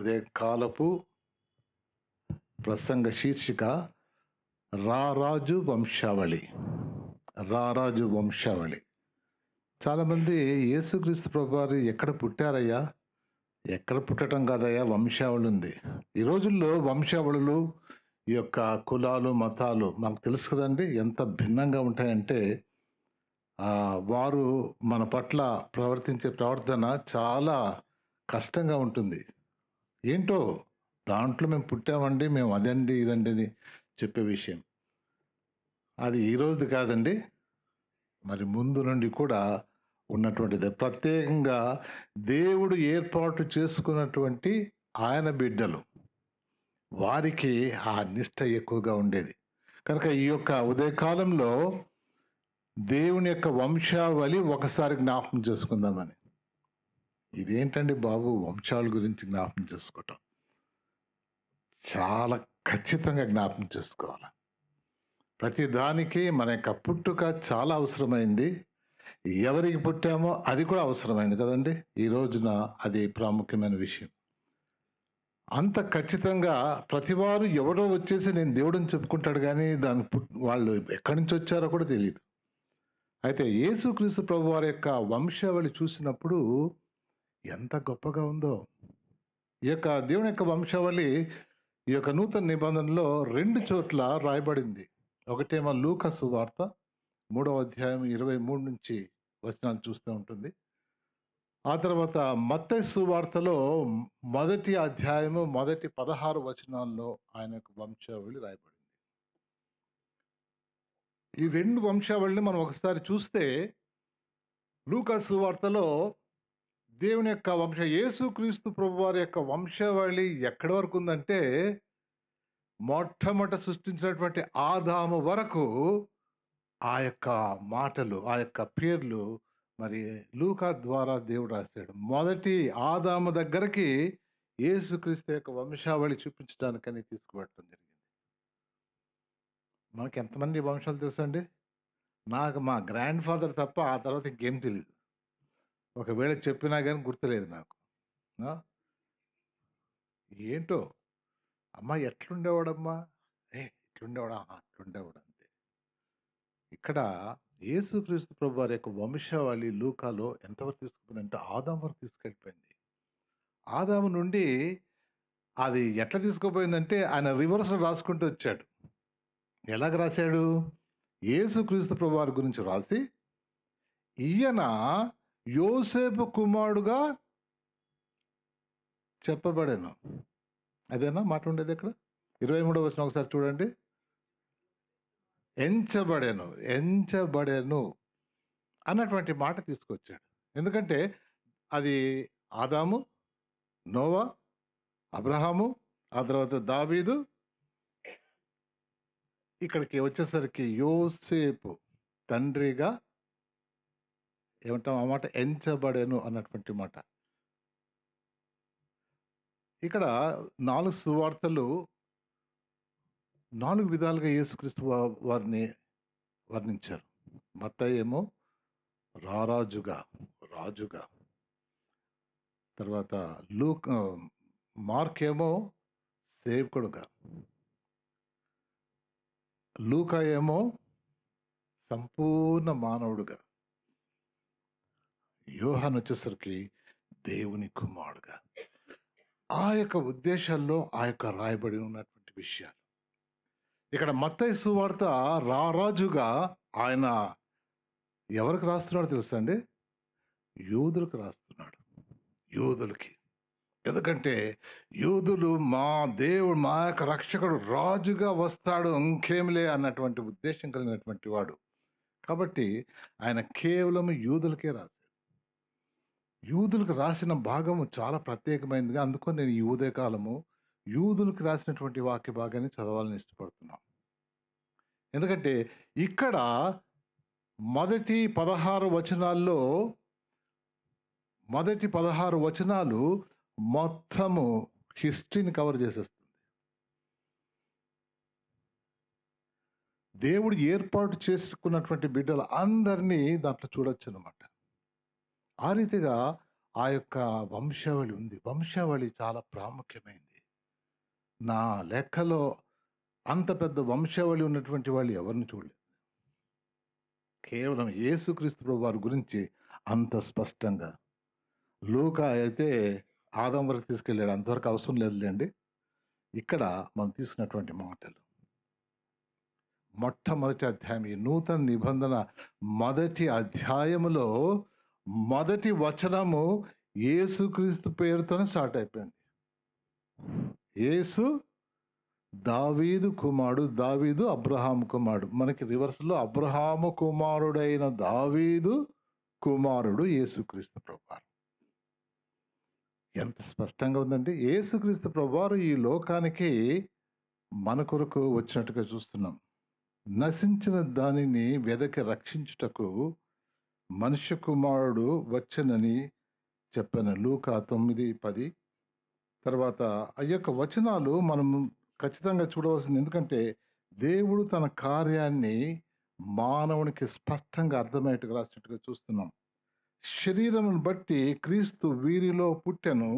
ఉదయకాలపు ప్రసంగ శీర్షిక రారాజు వంశావళి. రారాజు వంశావళి. చాలామంది యేసుక్రీస్తు ప్రభువారు ఎక్కడ పుట్టారయ్యా, ఎక్కడ పుట్టడం కాదయ్యా, వంశావళి ఉంది. ఈ రోజుల్లో వంశావళులు, ఈ యొక్క కులాలు, మతాలు మనకు తెలుసు కదండి, ఎంత భిన్నంగా ఉంటాయంటే వారు మన పట్ల ప్రవర్తించే ప్రవర్తన చాలా కష్టంగా ఉంటుంది. ఏంటో దాంట్లో మేము పుట్టామండి, మేము అదండి ఇదండి అని చెప్పే విషయం అది ఈ రోజు కాదండి, మరి ముందు నుండి కూడా ఉన్నటువంటిది. ప్రత్యేకంగా దేవుడు ఏర్పాటు చేసుకున్నటువంటి ఆయన బిడ్డలు, వారికి ఆ నిష్ట ఎక్కువగా ఉండేది. కనుక ఈ యొక్క ఉదయకాలంలో దేవుని యొక్క వంశావళి ఒకసారి జ్ఞాపకం చేసుకుందామని. ఇదేంటండి బాబు, వంశాల గురించి జ్ఞాపకం చేసుకోవటం? చాలా ఖచ్చితంగా జ్ఞాపకం చేసుకోవాలి. ప్రతి దానికి మన యొక్క పుట్టుక చాలా అవసరమైంది. ఎవరికి పుట్టామో అది కూడా అవసరమైంది కదండి. ఈ రోజున అది ప్రాముఖ్యమైన విషయం. అంత ఖచ్చితంగా ప్రతివారు ఎవడో వచ్చేసి నేను దేవుడిని చెప్పుకుంటాడు, కానీ వాళ్ళు ఎక్కడి నుంచి వచ్చారో కూడా తెలియదు. అయితే యేసుక్రీస్తు ప్రభు వారి యొక్క వంశావళి చూసినప్పుడు ఎంత గొప్పగా ఉందో. ఈ యొక్క దేవుని యొక్క వంశావళి ఈ యొక్క నూతన నిబంధనలో 2 చోట్ల రాయబడింది. ఒకటేమో లూకా సువార్త 3వ అధ్యాయం 23 నుంచి వచనాలు చూస్తూ ఉంటుంది. ఆ తర్వాత మత్తయి సువార్తలో 1వ అధ్యాయము మొదటి 16 వచనాల్లో ఆయన యొక్క వంశావళి రాయబడింది. ఈ 2 వంశావళిని మనం ఒకసారి చూస్తే, లూకా సువార్తలో దేవుని యొక్క యేసుక్రీస్తు ప్రభు వారి యొక్క వంశావళి ఎక్కడి వరకు ఉందంటే, మొట్టమొదట సృష్టించినటువంటి ఆదాము వరకు ఆ యొక్క మాటలు, ఆ యొక్క పేర్లు మరి లూకా ద్వారా దేవుడు రాశాడు. మొదటి ఆదాము దగ్గరికి యేసుక్రీస్తు యొక్క వంశావళి చూపించడానికని తీసుకువెళ్ళడం జరిగింది. మనకి ఎంతమంది వంశాలు తెలుసండి? నాకు మా గ్రాండ్ ఫాదర్ తప్ప ఆ తర్వాత ఇంకేం తెలియదు. ఒకవేళ చెప్పినా కానీ గుర్తులేదు నాకు. ఏంటో అమ్మా ఎట్లుండేవాడమ్మా, ఇట్లుండేవాడా, అట్లుండేవాడు అంతే. ఇక్కడ యేసుక్రీస్తు ప్రభు వారి యొక్క వంశావళి లూకాలో ఎంతవరకు తీసుకుపోయిందంటే ఆదాము వరకు తీసుకెళ్ళిపోయింది. ఆదాము నుండి అది ఎట్లా తీసుకుపోయిందంటే ఆయన రివర్స్లో రాసుకుంటూ వచ్చాడు. ఎలాగ రాశాడు? యేసుక్రీస్తు ప్రభు వారి గురించి రాసి, ఈయన యోసేపు కుమారుడుగా చెప్పబడెను. అదేనా మాట ఉండేది ఇక్కడ? 23వ వచనం ఒకసారి చూడండి. ఎంచబడెను అన్నటువంటి మాట తీసుకొచ్చాడు. ఎందుకంటే అది ఆదాము, నోవా, అబ్రహాము, ఆ తర్వాత దావీదు, ఇక్కడికి వచ్చేసరికి యోసేపు తండ్రిగా ఏమంటాం ఆ మాట, ఎంచబడెను అన్నటువంటి మాట. ఇక్కడ 4 సువార్తలు 4 విధాలుగా యేసుక్రీస్తు వారిని వర్ణించారు. మత్తయి ఏమో రారాజుగా, రాజుగా, తర్వాత మార్క్ ఏమో సేవకుడుగా, లూకా ఏమో సంపూర్ణ మానవుడుగా, యోహాను వచ్చేసరికి దేవుని కుమారుడుగా. ఆ యొక్క ఉద్దేశాల్లో ఆ యొక్క రాయబడి ఉన్నటువంటి విషయాలు. ఇక్కడ మత్తయి సువార్త రారాజుగా ఆయన ఎవరికి రాస్తున్నాడు తెలుసా అండి? యూదులకు రాస్తున్నాడు. యూదులకి. ఎందుకంటే యూదులు మా దేవుడు, మా యొక్క రక్షకుడు రాజుగా వస్తాడు, ఇంకేమిలే అన్నటువంటి ఉద్దేశం కలిగినటువంటి వాడు. కాబట్టి ఆయన కేవలం యూదులకే రాశాడు. యూదులకు రాసిన భాగము చాలా ప్రత్యేకమైనదిగా, అందుకని నేను ఈ ఉదయకాలము యూదులకు రాసినటువంటి వాక్య భాగాన్ని చదవాలని ఇష్టపడుతున్నాను. ఎందుకంటే ఇక్కడ మొదటి 16 వచనాల్లో, మొదటి 16 వచనాలు మొత్తము హిస్టరీని కవర్ చేసేస్తుంది. దేవుడు ఏర్పాటు చేసుకున్నటువంటి బిడ్డలు అందరినీ దాంట్లో చూడొచ్చు అనమాట. ఆ రీతిగా ఆ యొక్క వంశావళి ఉంది. వంశావళి చాలా ప్రాముఖ్యమైంది. నా లెక్కలో అంత పెద్ద వంశావళి ఉన్నటువంటి వాళ్ళు ఎవరిని చూడలేదు. కేవలం యేసుక్రీస్తు ప్రభువారి గురించి అంత స్పష్టంగా. లూకా అయితే ఆదాం వరకు తీసుకెళ్ళాడు. అంతవరకు అవసరం లేదులెండి. ఇక్కడ మనం తీసుకున్నటువంటి మాటలు. మొట్టమొదటి అధ్యాయం, ఈ నూతన నిబంధన మొదటి అధ్యాయములో మొదటి వచనము యేసుక్రీస్తు పేరుతోనే స్టార్ట్ అయిపోయింది. యేసు దావీదు కుమారుడు, దావీదు అబ్రహాము కుమారుడు. మనకి రివర్స్లో అబ్రహాము కుమారుడైన దావీదు కుమారుడు యేసుక్రీస్తు ప్రభువారు. ఎంత స్పష్టంగా ఉందండి. యేసుక్రీస్తు ప్రభువారు ఈ లోకానికి మన కొరకు వచ్చినట్టుగా చూస్తున్నాం. నశించిన దానిని వెదకి రక్షించుటకు మనుష్య కుమారుడు వచ్చనని చెప్పాను. లూకా 9:10. తర్వాత ఆ యొక్క వచనాలు మనం ఖచ్చితంగా చూడవలసింది. ఎందుకంటే దేవుడు తన కార్యాన్ని మానవునికి స్పష్టంగా అర్థమయ్యేట్టుగా రాసినట్టుగా చూస్తున్నాం. శరీరమును బట్టి క్రీస్తు వీరిలో పుట్టెను,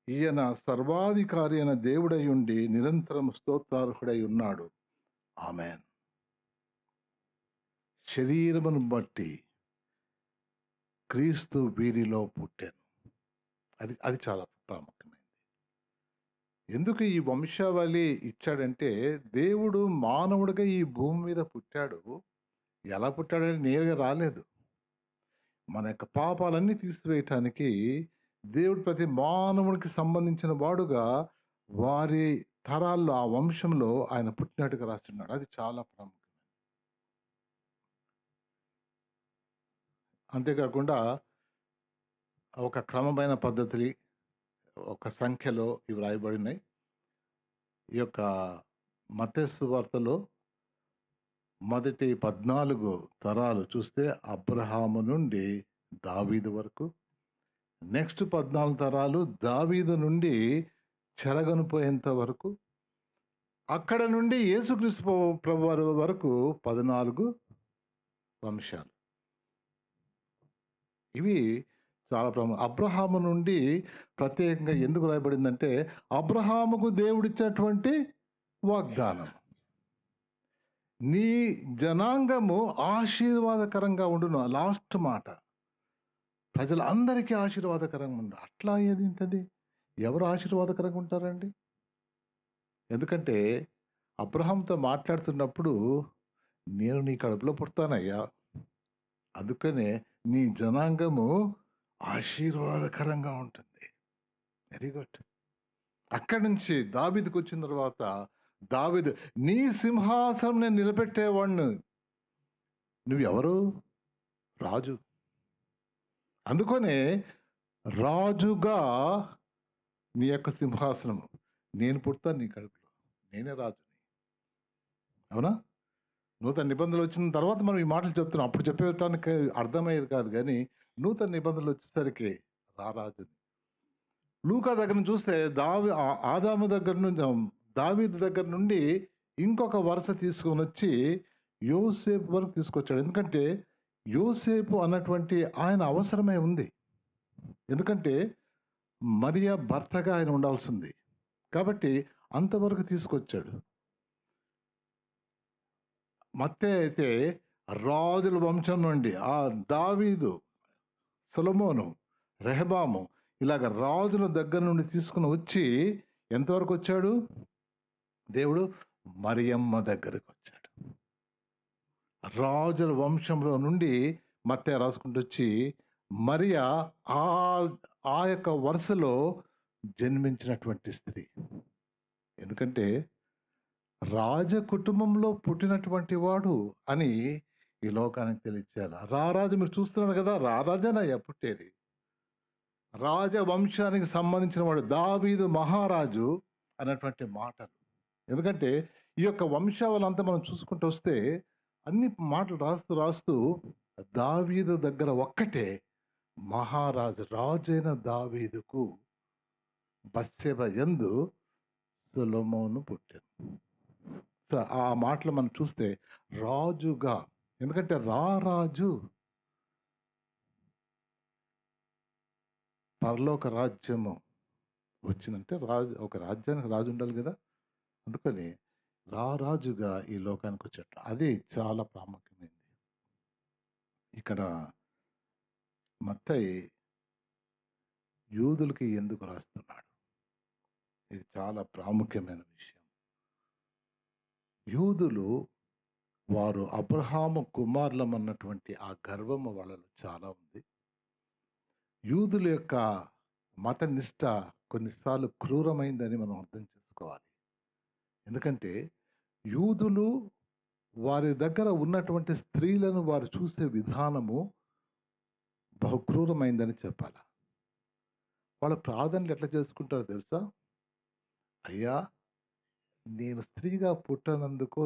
ఈయన సర్వాధికారి అయిన దేవుడై ఉండి నిరంతరం స్తోత్రార్హుడై ఉన్నాడు. ఆమేన్. శరీరమును బట్టి క్రీస్తు వీరిలో పుట్టాను. అది చాలా ప్రాముఖ్యమైనది. ఎందుకు ఈ వంశావళి ఇచ్చాడంటే, దేవుడు మానవుడిగా ఈ భూమి మీద పుట్టాడు. ఎలా పుట్టాడని నేరుగా రాలేదు. మన యొక్క పాపాలన్నీ తీసివేయటానికి దేవుడు ప్రతి మానవుడికి సంబంధించిన వాడుగా వారి తరాల్లో, ఆ వంశంలో ఆయన పుట్టినట్టుగా రాస్తున్నాడు. అది చాలా ప్రాముఖ్యం. అంతేకాకుండా ఒక క్రమమైన పద్ధతి, ఒక సంఖ్యలో ఇవి రాయబడినాయి. ఈ యొక్క మత్తయి సువార్తలో మొదటి 14 తరాలు చూస్తే అబ్రహాము నుండి దావీదు వరకు, నెక్స్ట్ 14 తరాలు దావీదు నుండి చెరగొనిపోయేంత వరకు, అక్కడ నుండి యేసుక్రీస్తు ప్రభువారి వరకు 14 వంశాలు. ఇవి చాలా అబ్రహాము నుండి ప్రత్యేకంగా ఎందుకు రాయబడిందంటే, అబ్రహాముకు దేవుడిచ్చేటువంటి వాగ్దానం, నీ జనాంగము ఆశీర్వాదకరంగా ఉండును. లాస్ట్ మాట, ప్రజలందరికీ ఆశీర్వాదకరంగా ఉండు. అట్లా ఏంటది? ఎవరు ఆశీర్వాదకరంగా ఉంటారండి? ఎందుకంటే అబ్రహాంతో మాట్లాడుతున్నప్పుడు, నేను నీ కడుపులో పుడతానయ్యా, అందుకనే నీ జనాంగము ఆశీర్వాదకరంగా ఉంటుంది. Very good. అక్కడి నుంచి దావీదుకు వచ్చిన తర్వాత, దావీదు, నీ సింహాసనం నేను నిలబెట్టేవాడిని. నువ్వెవరు? రాజు. అందుకనే రాజుగా నీ యొక్క సింహాసనం, నేను పుడతాను నీ కడుపులో, నేనే రాజుని. అవునా? నూతన నిబంధనలు వచ్చిన తర్వాత మనం ఈ మాటలు చెప్తున్నాం. అప్పుడు చెప్పేటానికి అర్థమయ్యేది కాదు, కానీ నూతన నిబంధనలు వచ్చేసరికి రారాజుని. లూకా దగ్గర నుంచి చూస్తే ఆదాము దగ్గర నుంచి, దావీదు దగ్గర నుండి ఇంకొక వరుస తీసుకొని వచ్చి యోసేపు వరకు తీసుకొచ్చాడు. ఎందుకంటే యోసేపు అన్నటువంటి ఆయన అవసరమే ఉంది. ఎందుకంటే మరియా భర్తగా ఆయన ఉండాల్సి ఉంది కాబట్టి అంతవరకు తీసుకొచ్చాడు. మత్తయి అయితే రాజుల వంశం నుండి ఆ దావీదు, సొలొమోను, రెహబాము, ఇలాగ రాజుల దగ్గర నుండి తీసుకుని వచ్చి ఎంతవరకు వచ్చాడు? దేవుడు మరియమ్మ దగ్గరకు వచ్చాడు. రాజుల వంశంలో నుండి మత్తయి రాసుకుంటూ వచ్చి మరియా ఆ యొక్క వరుసలో జన్మించినటువంటి స్త్రీ. ఎందుకంటే రాజ కుటుంబంలో పుట్టినటువంటి వాడు అని ఈ లోకానికి తెలియచేయాలి. రారాజు మీరు చూస్తున్నారు కదా, రారాజనయ్యా పుట్టేది. రాజవంశానికి సంబంధించిన వాడు దావీదు మహారాజు అన్నటువంటి మాటలు. ఎందుకంటే ఈ యొక్క వంశావళంతా మనం చూసుకుంటూ వస్తే అన్ని మాటలు రాస్తూ దావీదు దగ్గర ఒక్కటే మహారాజు, రాజైన దావీదుకు బత్షెబ యందు సొలొమోను పుట్టాను. ఆ మాటలు మనం చూస్తే రాజుగా, ఎందుకంటే రారాజు పరలోక రాజ్యము వచ్చిందంటే ఒక రాజ్యానికి రాజు ఉండాలి కదా! అందుకని రారాజుగా ఈ లోకానికి వచ్చేట అది చాలా ప్రాముఖ్యమైనది. ఇక్కడ మత్తయి యూదులకి ఎందుకు రాస్తున్నాడు? ఇది చాలా ప్రాముఖ్యమైన విషయం. యూదులు వారు అబ్రహాము కుమారులమన్నటువంటి ఆ గర్వము వాళ్ళలో చాలా ఉంది. యూదుల యొక్క మత నిష్ట కొన్నిసార్లు క్రూరమైందని మనం అర్థం చేసుకోవాలి. ఎందుకంటే యూదులు వారి దగ్గర ఉన్నటువంటి స్త్రీలను వారు చూసే విధానము బహు క్రూరమైందని చెప్పాలి. వాళ్ళ ప్రార్థనలు ఎట్లా చేసుకుంటారో తెలుసా? అయ్యా, నేను స్త్రీగా పుట్టనందుకు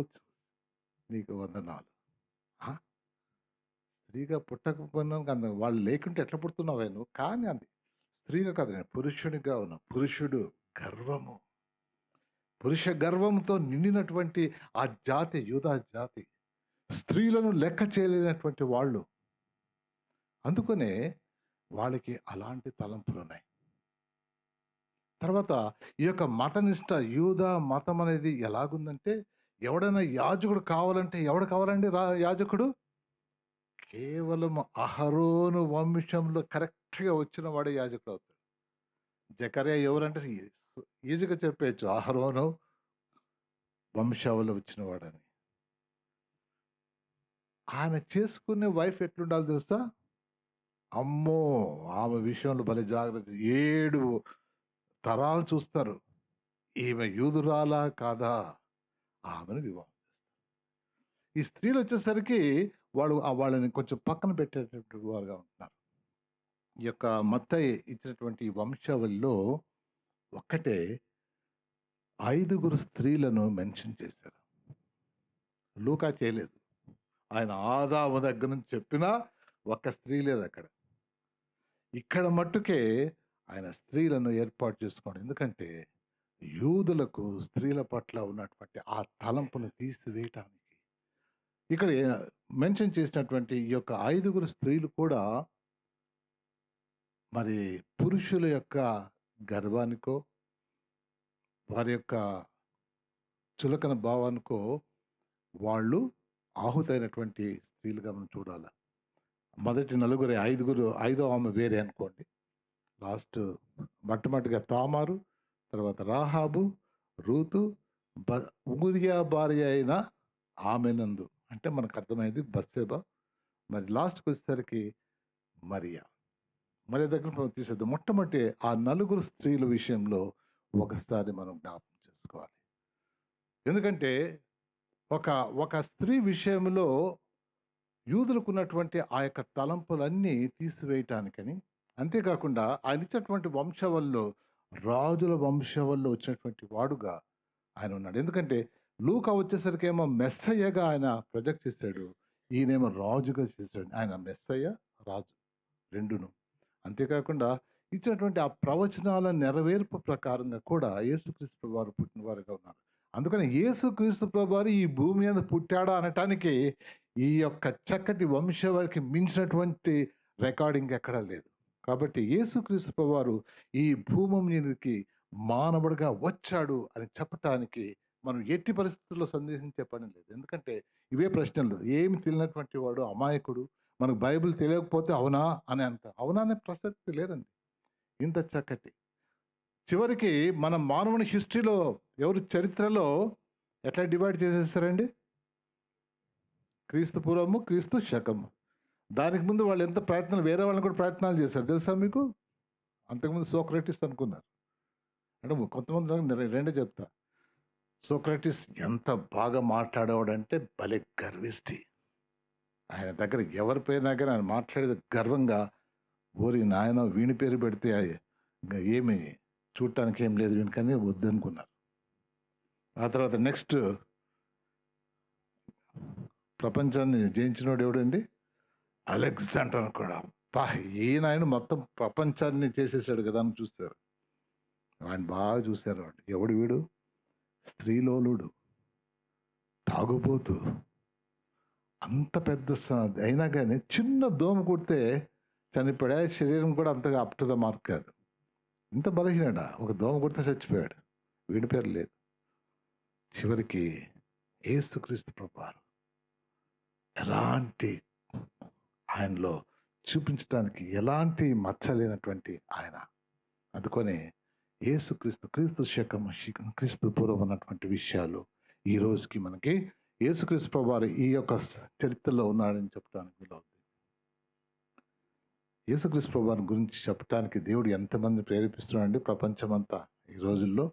నీకు వందనాలు. స్త్రీగా పుట్టకపోయినా వాళ్ళు లేకుంటే ఎట్లా పుడుతున్నావే నువ్వు? కానీ అది స్త్రీగా కాదు, నేను పురుషుడిగా ఉన్నా. పురుషుడు గర్వము, పురుష గర్వంతో నిండినటువంటి ఆ జాతి, యూదా జాతి, స్త్రీలను లెక్క చేయలేనటువంటి వాళ్ళు. అందుకనే వాళ్ళకి అలాంటి తలంపులు ఉన్నాయి. తర్వాత ఈ యొక్క మతనిష్ట, యూదా మతం అనేది ఎలాగుందంటే, ఎవడైనా యాజకుడు కావాలంటే ఎవడు కావాలండి? యాజకుడు కేవలం అహరోను వంశంలో కరెక్ట్గా వచ్చిన వాడే యాజకుడు అవుతాడు. జకర్యా ఎవరంటే ఈజీగా చెప్పేయచ్చు, అహరోను వంశావళిలో వచ్చిన వాడని. ఆయన చేసుకునే వైఫ్ ఎట్లుండాలి తెలుసా? అమ్మో, ఆమె విషయంలో భలే జాగ్రత్త. 7 తరాలు చూస్తారు, ఈమె యూదురాలా కాదా, ఆమెను వివాహం చేస్తారు. ఈ స్త్రీలు వచ్చేసరికి వాళ్ళని కొంచెం పక్కన పెట్టేటటువంటి వారుగా ఉంటున్నారు. ఈ యొక్క మత్తయి ఇచ్చినటువంటి వంశావళిలో ఒక్కటే 5 స్త్రీలను మెన్షన్ చేశారు. లూకా చేయలేదు. ఆయన ఆదాము దగ్గర నుంచి చెప్పినా ఒక్క స్త్రీ లేదు అక్కడ. ఇక్కడ మట్టుకే ఆయన స్త్రీలను ఏర్పాటు చేసుకోండి. ఎందుకంటే యూదులకు స్త్రీల పట్ల ఉన్నటువంటి ఆ తలంపును తీసివేయటానికి ఇక్కడ మెన్షన్ చేసినటువంటి ఈ యొక్క 5 స్త్రీలు కూడా మరి పురుషుల యొక్క గర్వానికో, వారి యొక్క చులకన భావానికో వాళ్ళు ఆహుతైనటువంటి స్త్రీలుగా మనం చూడాలి. మొదటి 5 ఐదో ఆమె వేరే అనుకోండి. లాస్ట్ మొట్టమొదటిగా తామారు, తర్వాత రాహాబు, రూతు, ఊరియా భార్య అయిన ఆమెనందు, అంటే మనకు అర్థమైంది బత్షెబ. మరి లాస్ట్కి వచ్చేసరికి మరియా దగ్గర తీసేద్దాం. మొట్టమొదటి ఆ 4 స్త్రీల విషయంలో ఒకసారి మనం జ్ఞాపకం చేసుకోవాలి. ఎందుకంటే ఒక స్త్రీ విషయంలో యూదులకు ఉన్నటువంటి ఆ యొక్క తలంపులన్నీ తీసివేయటానికని, అంతేకాకుండా ఆయన ఇచ్చినటువంటి వంశవల్లో, రాజుల వంశవల్లో వచ్చినటువంటి వాడుగా ఆయన ఉన్నాడు. ఎందుకంటే లూకా వచ్చేసరికి ఏమో మెస్సయ్యగా ఆయన ప్రొజెక్ట్ చేశాడు, ఈయనేమో రాజుగా చేశాడు. ఆయన మెస్సయ్య, రాజు రెండును. అంతేకాకుండా ఇచ్చినటువంటి ఆ ప్రవచనాల నెరవేర్పు ప్రకారంగా కూడా యేసుక్రీస్తు వారు పుట్టిన వారుగా ఉన్నారు. అందుకని యేసుక్రీస్తు ప్రభువారు ఈ భూమి మీద పుట్టాడా అనటానికి ఈ యొక్క చక్కటి వంశవారికి మించినటువంటి రికార్డింగ్ ఎక్కడా లేదు. కాబట్టి యేసుక్రీస్తు ప్రభువారు ఈ భూమి మీదకి మానవుడిగా వచ్చాడు అని చెప్పటానికి మనం ఎట్టి పరిస్థితుల్లో సందేహించే పని లేదు. ఎందుకంటే ఇవే ప్రశ్నలు. ఏమి తెలియనటువంటి వాడు అమాయకుడు, మనకు బైబిల్ తెలియకపోతే అవునా అని అంటారు. అవునా అనే ప్రసక్తి లేదండి. ఇంత చక్కటి చివరికి మన మానవుని హిస్టరీలో ఎవరు చరిత్రలో ఎట్లా డివైడ్ చేసేస్తారండి? క్రీస్తు పూర్వము, క్రీస్తు శకము. దానికి ముందు వాళ్ళు ఎంత ప్రయత్నాలు, వేరే వాళ్ళని కూడా ప్రయత్నాలు చేశారు తెలుసా మీకు? అంతకుముందు సోక్రటిస్ అనుకున్నారు. అంటే కొంతమంది రెండే చెప్తా. సోక్రటిస్ ఎంత బాగా మాట్లాడేవాడంటే భలే గర్విష్టి. ఆయన దగ్గర ఎవరి పేరు దగ్గర ఆయన మాట్లాడేది గర్వంగా, ఓరి నాయన వీని పేరు పెడితే ఏమి చూడటానికి ఏం లేదు వీనికని వద్దనుకున్నారు. ఆ తర్వాత నెక్స్ట్ ప్రపంచాన్ని జయించినోడు ఎవడండి? అలెగ్జాండర్ అనుకోడా. ఈయన ఆయన మొత్తం ప్రపంచాన్ని చేసేసాడు కదా అని చూస్తారు. ఆయన బాగా చూశారు. ఎవడు వీడు? స్త్రీలోలుడు, తాగుబోతు. అంత పెద్ద అయినా కానీ చిన్న దోమ కుడితే చనిపోయాడు. శరీరం కూడా అంతగా అప్ టు ద మార్క్ కాదు. ఇంత బలహీనడా, ఒక దోమ కొడితే చచ్చిపోయాడు. వీడి పేరు లేదు. చివరికి యేసుక్రీస్తు ప్రభువారు ఎలాంటి ఆయనలో చూపించడానికి ఎలాంటి మచ్చ లేనటువంటి ఆయన. అందుకనే యేసుక్రీస్తు, క్రీస్తు శకం, క్రీస్తు పూర్వం ఉన్నటువంటి విషయాలు ఈ రోజుకి మనకి యేసుక్రీస్తు ప్రభువారు ఈ యొక్క చరిత్రలో ఉన్నాడని చెప్పడానికి వీలవుతుంది. యేసుక్రీస్తు ప్రభువారి గురించి చెప్పడానికి దేవుడు ఎంతమంది ప్రేరేపిస్తున్నాడండి ప్రపంచమంతా. ఈ రోజుల్లో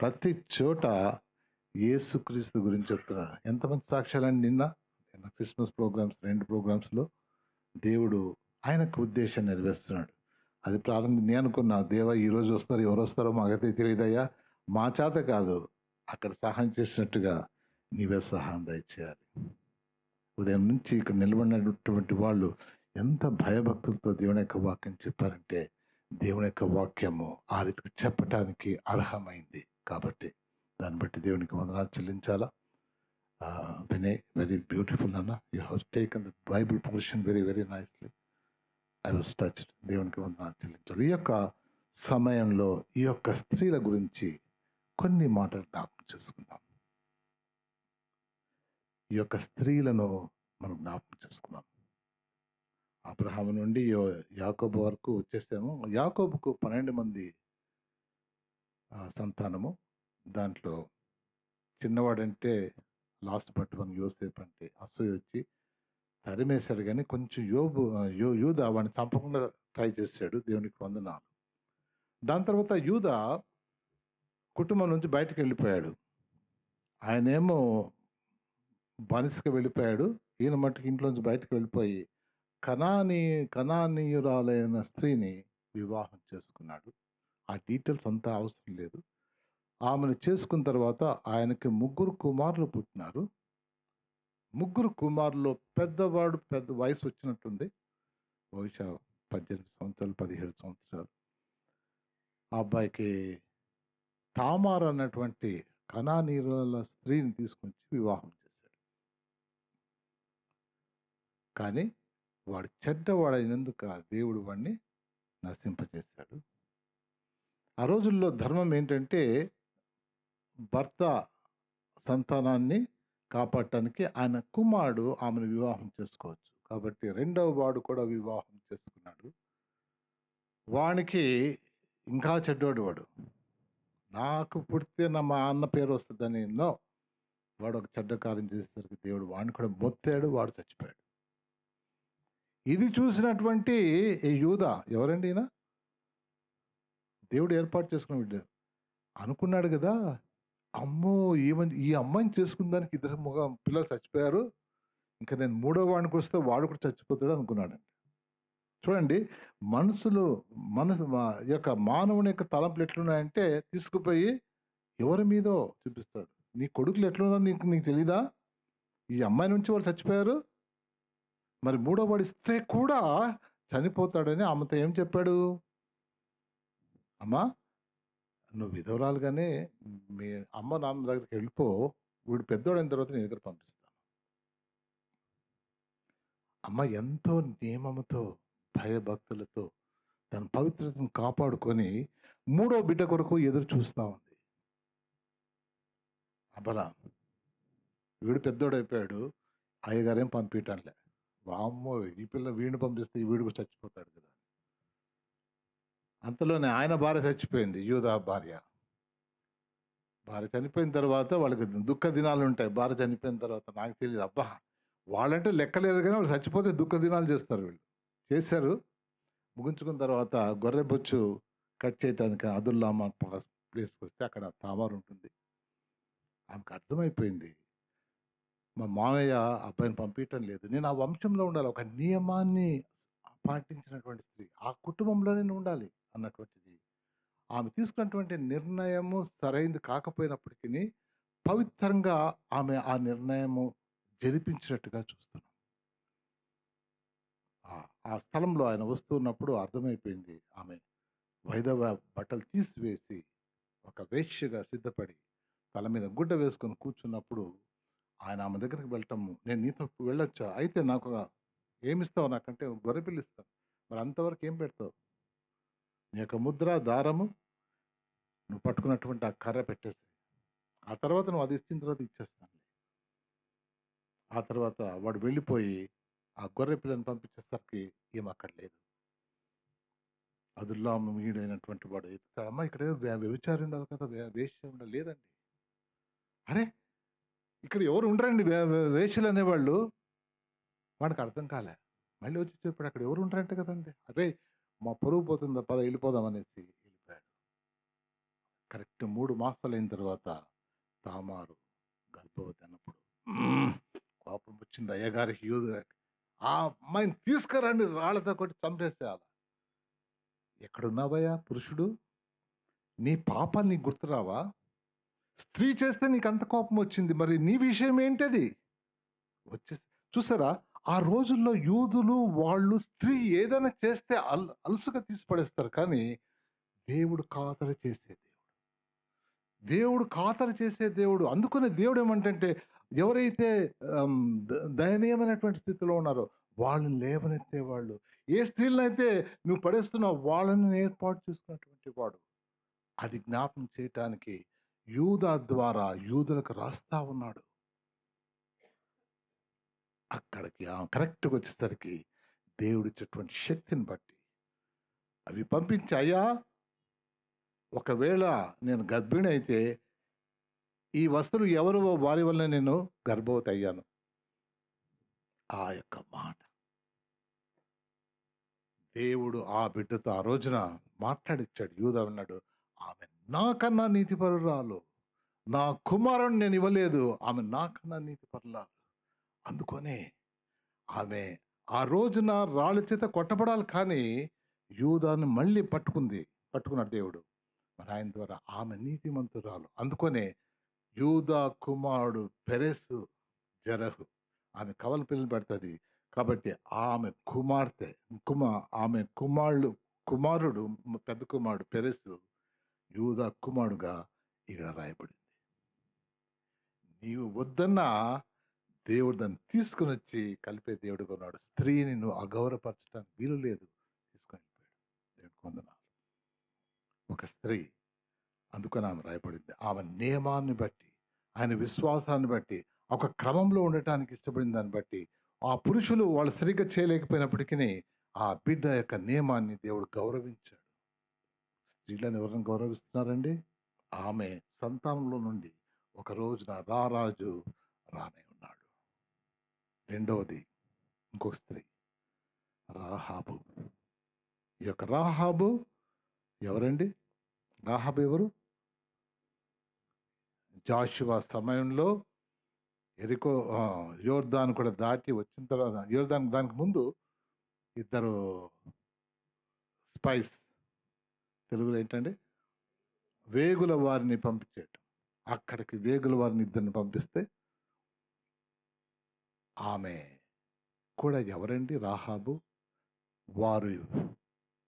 ప్రతి చోట యేసుక్రీస్తు గురించి చెప్తున్నాడు. ఎంతమంది సాక్ష్యాలండి. నిన్న క్రిస్మస్ ప్రోగ్రామ్స్, 2 ప్రోగ్రామ్స్లో దేవుడు ఆయనకు ఉద్దేశం నెరవేరుస్తున్నాడు. అది నేను అనుకున్నా, దేవా ఈరోజు వస్తారు, ఎవరు వస్తారో మాకైతే తెలియదయ్యా, మా చేత కాదు, అక్కడ సహాయం చేసినట్టుగా నీవే సహాయం దయచేయాలి. ఉదయం నుంచి ఇక్కడ నిలబడినటువంటి వాళ్ళు ఎంత భయభక్తులతో దేవుని యొక్క వాక్యం చెప్పారంటే, దేవుని యొక్క వాక్యము ఆ రీతికి చెప్పటానికి అర్హమైంది. కాబట్టి దాన్ని బట్టి దేవునికి వందనాలు చెల్లించాలా. వినయ్, వెరీ బ్యూటిఫుల్ అన్న. You have taken the Bible portion very very nicely. I was touched. దేవునికి వందనాలు చెల్లించాలి. ఈ యొక్క సమయంలో ఈ యొక్క స్త్రీల గురించి కొన్ని మాటలు జ్ఞాపకం చేసుకుందాం. ఈ యొక్క స్త్రీలను మనం జ్ఞాపకం చేసుకున్నాం. అబ్రహాము నుండి యాకోబు వరకు వచ్చేసాము. యాకోబుకు 12 మంది సంతానము. దాంట్లో చిన్నవాడంటే లాస్ట్ బట్ వన్ యోసేపు అంటే అసూయ వచ్చి తరిమేశాడు. కానీ కొంచెం యూదా వాడిని చంపకుండా ట్రై చేశాడు. దేవునికి వందనాలు. దాని తర్వాత యూదా కుటుంబం నుంచి బయటకు వెళ్ళిపోయాడు. ఆయనేమో బానిసగా వెళ్ళిపోయాడు. ఈయన మట్టుకు ఇంట్లోంచి బయటకు వెళ్ళిపోయి కనానీయురాలైన స్త్రీని వివాహం చేసుకున్నాడు. ఆ డీటెయిల్స్ అంతా అవసరం లేదు. ఆమెను చేసుకున్న తర్వాత ఆయనకి 3 కుమారులు పుట్టినారు. 3 కుమారుల్లో పెద్దవాడు పెద్ద వయసు వచ్చినట్టుంది, బహుశా 18 సంవత్సరాలు 17 సంవత్సరాలు. ఆ అబ్బాయికి తామార్ అన్నటువంటి కనానీయుల స్త్రీని తీసుకొచ్చి వివాహం చేశాడు. కానీ వాడు చెడ్డవాడైనందుకు ఆ దేవుడు వాడిని నశింపజేశాడు. ఆ రోజుల్లో ధర్మం ఏంటంటే భర్త సంతానాన్ని కాపాడటానికి ఆయన కుమారుడు ఆమెను వివాహం చేసుకోవచ్చు. కాబట్టి 2వ వాడు కూడా వివాహం చేసుకున్నాడు. వానికి ఇంకా చెడ్డోడు వాడు. నాకు పుడితే మా అన్న పేరు వస్తుందని వాడు ఒక చెడ్డ కార్యం చేసేసరికి దేవుడు వాడిని కూడా మొత్తాడు. వాడు చచ్చిపోయాడు. ఇది చూసినటువంటి యూదా, ఎవరండి ఈయన? దేవుడు ఏర్పాటు చేసుకున్న బిడ్డ అనుకున్నాడు కదా, అమ్మో ఈ అమ్మాయిని చేసుకున్న దానికి 2 పిల్లలు చచ్చిపోయారు, ఇంకా నేను 3వ వాడికి వస్తే వాడు కూడా చచ్చిపోతాడు అనుకున్నాడండి. చూడండి, మనసు యొక్క మానవుని యొక్క తలంపులు ఎట్లున్నాయంటే తీసుకుపోయి ఎవరి మీదో చూపిస్తాడు. నీ కొడుకులు ఎట్లున్నా నీకు తెలీదా? ఈ అమ్మాయి నుంచి వాళ్ళు చచ్చిపోయారు, మరి 3వ వాడు ఇస్తే కూడా చనిపోతాడని ఆమెతో ఏం చెప్పాడు? అమ్మా, నువ్వు విధవరాలుగానే మీ అమ్మ నాన్న దగ్గరికి వెళ్ళిపో, వీడు పెద్దోడైన తర్వాత నీ దగ్గర పంపిస్తాను. అమ్మ ఎంతో నియమముతో భయభక్తులతో తన పవిత్రతను కాపాడుకొని 3వ బిడ్డ కొరకు ఎదురు చూస్తూ ఉంది. అబలా వీడు పెద్దోడైపోయాడు, అయ్యగారేం పంపించటంలే. వామ్మో, ఈ పిల్ల వీడిని పంపిస్తే ఈ వీడు కూడా చచ్చిపోతాడు కదా. అంతలోనే ఆయన భార్య చచ్చిపోయింది. యూదా భార్య చనిపోయిన తర్వాత వాళ్ళకి దుఃఖ దినాలు ఉంటాయి. భార్య చనిపోయిన తర్వాత నాకు తెలియదు, అబ్బా వాళ్ళంటే లెక్కలేదు, కానీ వాళ్ళు చచ్చిపోతే దుఃఖ దినాలు చేస్తారు. వీళ్ళు చేశారు. ముగించుకున్న తర్వాత గొర్రె బొచ్చు కట్ చేయడానికి అదుల్లామా ప్లేస్కి వస్తే అక్కడ తామారు ఉంటుంది. ఆమెకు అర్థమైపోయింది, మా మామయ్య అబ్బాయిని పంపించటం లేదు, నేను ఆ వంశంలో ఉండాలి, ఒక నియమాన్ని పాటించినటువంటి స్త్రీ ఆ కుటుంబంలోనే ఉండాలి అన్నటువంటిది. ఆమె తీసుకున్నటువంటి నిర్ణయము సరైనది కాకపోయినప్పటికీ పవిత్రంగా ఆమె ఆ నిర్ణయము జరిపించినట్టుగా చూస్తున్నాం. ఆ స్థలంలో ఆయన వస్తున్నప్పుడు అర్థమైపోయింది, ఆమె వైధవ బట్టలు తీసివేసి ఒక వేశ్యగా సిద్ధపడి తల మీద గుడ్డ వేసుకొని కూర్చున్నప్పుడు ఆయన ఆమె దగ్గరికి వెళ్ళటము, నేను నీతో వెళ్ళొచ్చా, అయితే నాకు ఏమిస్తావు, నాకంటే గొర్రెపిల్లి ఇస్తాను, మరి అంతవరకు ఏం పెడతావు? నీ యొక్క ముద్ర, దారము, నువ్వు పట్టుకున్నటువంటి ఆ కర్ర పెట్టేసి, ఆ తర్వాత నువ్వు అది ఇచ్చిన తర్వాత ఇచ్చేస్తాను. ఆ తర్వాత వాడు వెళ్ళిపోయి ఆ గొర్రె పిల్లని పంపించేసరికి ఏం అక్కడ లేదు. అదుల్లా మీడైనటువంటి వాడు ఎత్తుతాడు, అమ్మ ఇక్కడ ఏదో వ్యభిచారి ఉండాలి కదా, వేశ్య ఉండాలి. లేదండి. అరే ఇక్కడ ఎవరు ఉండరండి వేశ్యలు అనేవాళ్ళు. వాడికి అర్థం కాలే. మళ్ళీ వచ్చి చెప్పాడు, అక్కడ ఎవరు ఉంటారంటే కదండి. అరే మా పొరుగు పోతుందా, పద వెళ్ళిపోదాం అనేసి వెళ్ళిపోయాడు. కరెక్ట్ 3 మాసాలు అయిన తర్వాత తామారు గర్భవతి అన్నప్పుడు కోపం వచ్చింది అయ్యగారికి, యూదుగారికి. ఆ అమ్మాయిని తీసుకురండి, రాళ్లతో కొట్టి చంపేసేయాలి. ఎక్కడున్నావయ్యా పురుషుడు? నీ పాపాలు నీకు గుర్తురావా? స్త్రీ చేస్తే నీకు అంత కోపం వచ్చింది, మరి నీ విషయం ఏంటది? వచ్చేసి చూసారా, ఆ రోజుల్లో యూదులు వాళ్ళు స్త్రీ ఏదైనా చేస్తే అలుసుగా తీసి పడేస్తారు. కానీ దేవుడు ఖాతరు చేసే దేవుడు ఖాతరు చేసే దేవుడు. అందుకనే దేవుడు ఏమంటే, ఎవరైతే దయనీయమైనటువంటి స్థితిలో ఉన్నారో వాళ్ళని లేవనెత్తే వాళ్ళు, ఏ స్త్రీలనైతే నువ్వు పడేస్తున్నావు వాళ్ళని ఏర్పాటు చేసుకున్నటువంటి వాడు. అది జ్ఞాపకం చేయటానికి యూదా ద్వారా యూదులకు రాస్తా ఉన్నాడు. అక్కడికి కరెక్ట్గా వచ్చేసరికి దేవుడిచ్చేటువంటి శక్తిని బట్టి అవి పంపించి, అయ్యా ఒకవేళ నేను గర్భిణి అయితే ఈ వస్తువులు ఎవరు వారి వల్ల నేను గర్భవతి అయ్యాను. ఆ యొక్క మాట దేవుడు ఆ బిడ్డతో ఆ రోజున మాట్లాడిచ్చాడు. యూదా అన్నాడు, ఆమె నాకన్నా నీతిపరురాలు, నా కుమారుని నేను ఇవ్వలేదు, ఆమె నాకన్నా నీతిపరురాలు. అందుకనే ఆమె ఆ రోజున రాళ్ళ చేత కొట్టబడాలి, కానీ యూదాన్ని మళ్ళీ పట్టుకున్నాడు దేవుడు. మరి ఆయన ద్వారా ఆమె నీతిమంతురాలు. అందుకనే యూదా కుమారుడు పెరెసు జరహు, ఆమె కవల పిల్లలు పెడుతుంది. కాబట్టి ఆమె కుమార్తె ఆమె కుమారుడు పెద్ద కుమారుడు పెరెసు యూదా కుమారుడుగా ఇక్కడ రాయబడింది. నీవు వద్దన్నా దేవుడు దాన్ని తీసుకుని వచ్చి కలిపే దేవుడుగా ఉన్నాడు. స్త్రీని నువ్వు అగౌరవపరచడానికి వీలు లేదు, తీసుకొని వెళ్ళిపోయాడు. దేవుడికి వందనాలు. ఒక స్త్రీ, అందుకని ఆమె రాయబడింది. ఆమె నియమాన్ని బట్టి, ఆయన విశ్వాసాన్ని బట్టి, ఒక క్రమంలో ఉండటానికి ఇష్టపడిన దాన్ని బట్టి, ఆ పురుషులు వాళ్ళు సరిగ్గా చేయలేకపోయినప్పటికీ ఆ బిడ్డ యొక్క నియమాన్ని దేవుడు గౌరవించాడు. స్త్రీలను ఎవరిని గౌరవిస్తున్నారండి? ఆమె సంతానంలో నుండి ఒక రోజున రారాజు రానే ఉన్నాడు. రెండవది ఇంకొక స్త్రీ రాహాబు. ఈ యొక్క రాహాబు ఎవరండి? రాహాబు ఎవరు? జాషువా సమయంలో ఎరికో యోర్దాను కూడా దాటి వచ్చిన తర్వాత, యోర్దాను దానికి ముందు ఇద్దరు స్పైస్, తెలుగులో ఏంటండి, వేగుల వారిని పంపించేయటం. అక్కడికి వేగుల వారిని ఇద్దరిని పంపిస్తే ఆమె కూడా ఎవరండి? రాహాబు. వారు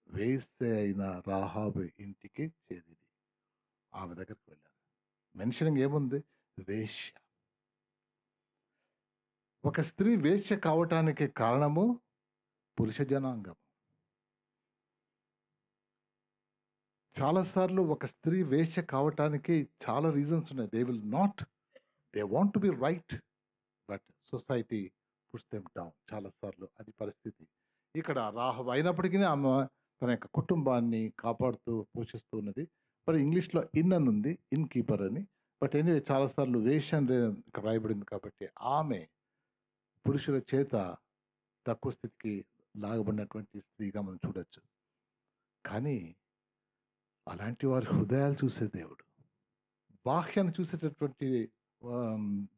వేసే అయిన రాహాబు ఇంటికి చేరింది. ఆమె దగ్గరికి వెళ్ళారు. మెన్షనింగ్ ఏముంది? వేశ్య. ఒక స్త్రీ వేశ్య కావటానికి కారణము పురుష జనాంగం. చాలాసార్లు ఒక స్త్రీ వేశ్య కావటానికి చాలా రీజన్స్ ఉన్నాయి. They want to be right, but society puts them down. చాలాసార్లు అది పరిస్థితి. ఇక్కడ రాహబు అయినప్పటికీ ఆమె తన యొక్క కుటుంబాన్ని కాపాడుతూ పోషిస్తూ ఉన్నది. మరి ఇంగ్లీష్లో ఇన్ అని ఉంది, ఇన్ కీపర్ అని. బట్ ఎనివే చాలాసార్లు వేశ్య అని ఇక్కడ రాయబడింది. కాబట్టి ఆమె పురుషుల చేత తక్కువ స్థితికి లాగబడినటువంటి స్త్రీగా మనం చూడొచ్చు. కానీ అలాంటి వారి హృదయాలు చూసే దేవుడు, బాహ్యాన్ని చూసేటటువంటి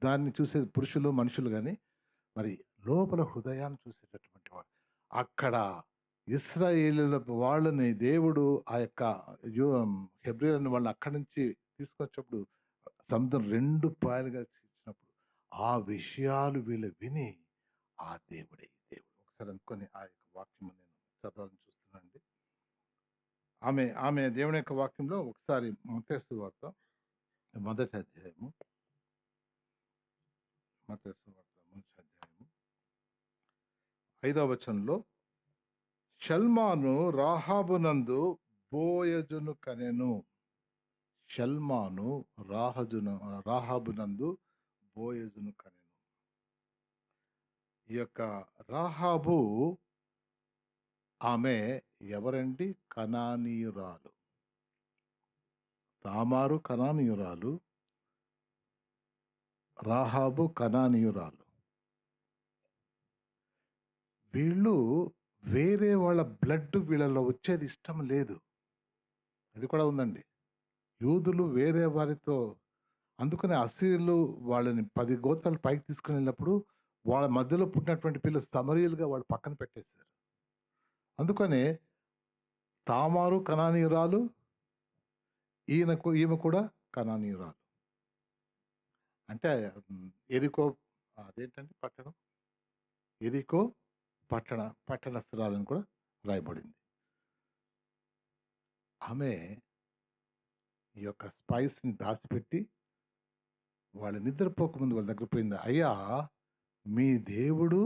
దాన్ని చూసే పురుషులు మనుషులు, కానీ మరి లోపల హృదయాన్ని చూసేటటువంటి వాడు. అక్కడ ఇశ్రాయేలుల వాళ్ళని దేవుడు ఆ యొక్క హెబ్రీయులను వాళ్ళని అక్కడి నుంచి తీసుకొచ్చినప్పుడు సముద్రం 2 పాయలుగా ఇచ్చినప్పుడు ఆ విషయాలు వీళ్ళు విని ఆ దేవుడే దేవుడు. ఒకసారి అనుకొని ఆ యొక్క వాక్యం నేను చదవాలని చూస్తున్నానండి. ఆమె దేవుని యొక్క వాక్యంలో ఒకసారి మత్తయి సువార్త మొదటి అధ్యాయము 5వ వచనంలో షల్మాను రాహాబునందు బోయజును కనెను. షల్మాను రాహాబునందు బోయజును కనెను. ఈ యొక్క రాహాబు ఆమె ఎవరండి? కనానీయురాలు. తామారు కనానీయురాలు, రాహాబు కనానీయురాలు. వీళ్ళు వేరే వాళ్ళ బ్లడ్ వీళ్ళలో వచ్చేది ఇష్టం లేదు. అది కూడా ఉందండి. యూదులు వేరే వారితో, అందుకని అసీరులు వాళ్ళని 10 గోత్రాలు పైకి తీసుకుని వెళ్ళినప్పుడు వాళ్ళ మధ్యలో పుట్టినటువంటి పిల్లలు సమరీయులుగా వాళ్ళు పక్కన పెట్టేశారు. అందుకనే తామారు కనానీయురాలు, ఈమె కూడా కనానీయురాలు. అంటే ఎరికో అదేంటండి పట్టణం, ఎరికో పట్టణస్థురాలని కూడా రాయబడింది. ఆమె ఈ యొక్క స్పైస్ని దాచిపెట్టి వాళ్ళు నిద్రపోకముందు వాళ్ళ దగ్గర పోయింది. అయ్యా, మీ దేవుడు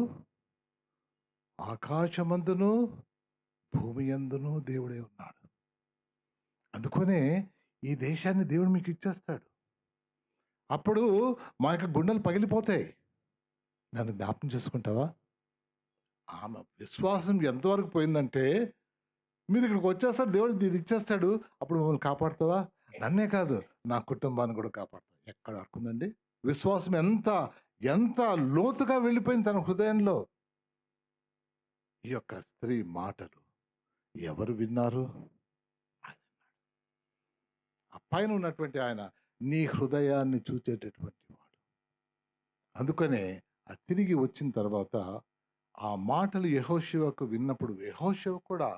ఆకాశమందును భూమి యందును దేవుడే ఉన్నాడు. అందుకనే ఈ దేశాన్ని దేవుడు మీకు ఇచ్చేస్తాడు. అప్పుడు మా యొక్క గుండెలు పగిలిపోతాయి. నన్ను జ్ఞాపకం చేసుకుంటావా? ఆమె విశ్వాసం ఎంతవరకు పోయిందంటే, మీరు ఇక్కడికి వచ్చేస్తాడు, దేవుడు దీన్ని ఇచ్చేస్తాడు, అప్పుడు మమ్మల్ని కాపాడుతావా? నన్నే కాదు, నా కుటుంబాన్ని కూడా కాపాడుతావు. ఎక్కడ వరకు ఉందండి విశ్వాసం? ఎంత ఎంత లోతుగా వెళ్ళిపోయింది తన హృదయంలో. ఈ యొక్క స్త్రీ మాటలు ఎవరు విన్నారు? ఆ పైన ఉన్నటువంటి ఆయన నీ హృదయాన్ని చూచేటటువంటి వాడు. అందుకనే ఆ తిరిగి వచ్చిన తర్వాత ఆ మాటలు యెహోషువకు విన్నప్పుడు యెహోషువ కూడా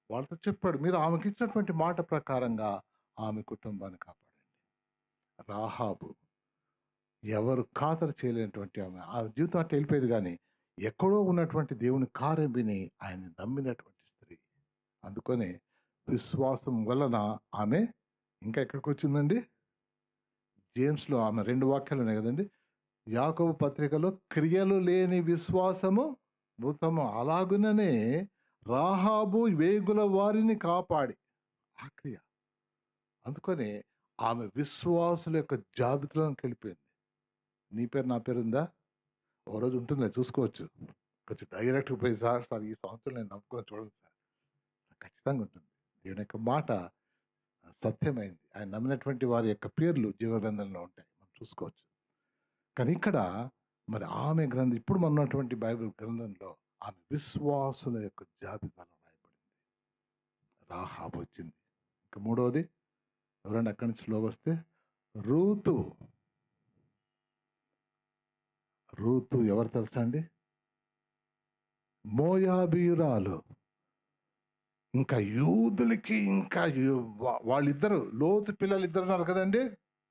వాళ్ళతో చెప్పాడు, మీరు ఆమెకి ఇచ్చినటువంటి మాట ప్రకారంగా ఆమె కుటుంబాన్ని కాపాడండి. రాహాబు ఎవరు ఖాతరు చేయలేనటువంటి ఆమె, ఆ జీవితం అట్లా వెళ్ళిపోయేది, కానీ ఎక్కడో ఉన్నటువంటి దేవుని కార్యం విని ఆయన నమ్మినటువంటి స్త్రీ. అందుకనే విశ్వాసం వలన ఆమె ఇంకా ఎక్కడికి వచ్చిందండి? జేమ్స్లో ఆమె 2 వాక్యాలు ఉన్నాయి కదండి. యాకోబు పత్రికలో క్రియలు లేని విశ్వాసము మృతము, అలాగుననే రాహాబు వేగుల వారిని కాపాడి, ఆ క్రియ. అందుకనే ఆమె విశ్వాసుల యొక్క జాబితాలోకి వెళ్ళిపోయింది. నీ పేరు నా పేరు ఉందా? ఓ రోజు ఉంటుంది, చూసుకోవచ్చు. కొంచెం డైరెక్ట్గా పోయి సార్ ఈ సంవత్సరం నేను నమ్ముకొని చూడండి సార్, ఖచ్చితంగా ఉంటుంది. దేవుని యొక్క మాట సత్యమైంది. ఆయన నమ్మినటువంటి వారి యొక్క పేర్లు జీవగ్రంథంలో ఉంటాయి, మనం చూసుకోవచ్చు. కానీ ఇక్కడ మరి ఆమె గ్రంథం, ఇప్పుడు మనం ఉన్నటువంటి బైబిల్ గ్రంథంలో ఆమె విశ్వాసుల యొక్క జాబితాలో రాయబడింది. రాహాబు వచ్చింది. ఇంకా మూడవది ఎవరైనా అక్కడి నుంచి లో వస్తే రూతు. రూతు ఎవరు తెలుసా అండి? మోయాబీయురాలు. ఇంకా యూదులకి ఇంకా వాళ్ళిద్దరు లోతు పిల్లలు ఇద్దరు ఉన్నారు కదండి,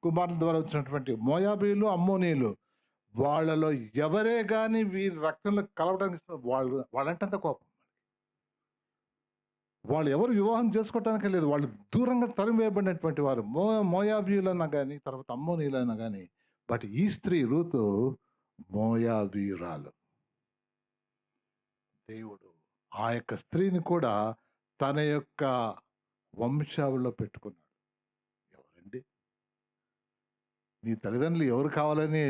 కుమారుల ద్వారా వచ్చినటువంటి మోయాబీయులు, అమ్మోనీయులు. వాళ్ళలో ఎవరే కానీ వీరి రక్తంలో కలవడానికి వాళ్ళంటే కోపం. వాళ్ళు ఎవరు వివాహం చేసుకోవటానికే లేదు, వాళ్ళు దూరంగా తరిమివేయబడినటువంటి వారు. మోయాబీయులైనా కానీ, తర్వాత అమ్మోనీయులైనా కానీ. బట్ ఈ స్త్రీ రూతు మోయాబీయురాలు. దేవుడు ఆ యొక్క స్త్రీని కూడా తన యొక్క వంశావళిలో పెట్టుకున్నాడు. ఎవరండి? నీ తల్లిదండ్రులు ఎవరు కావాలని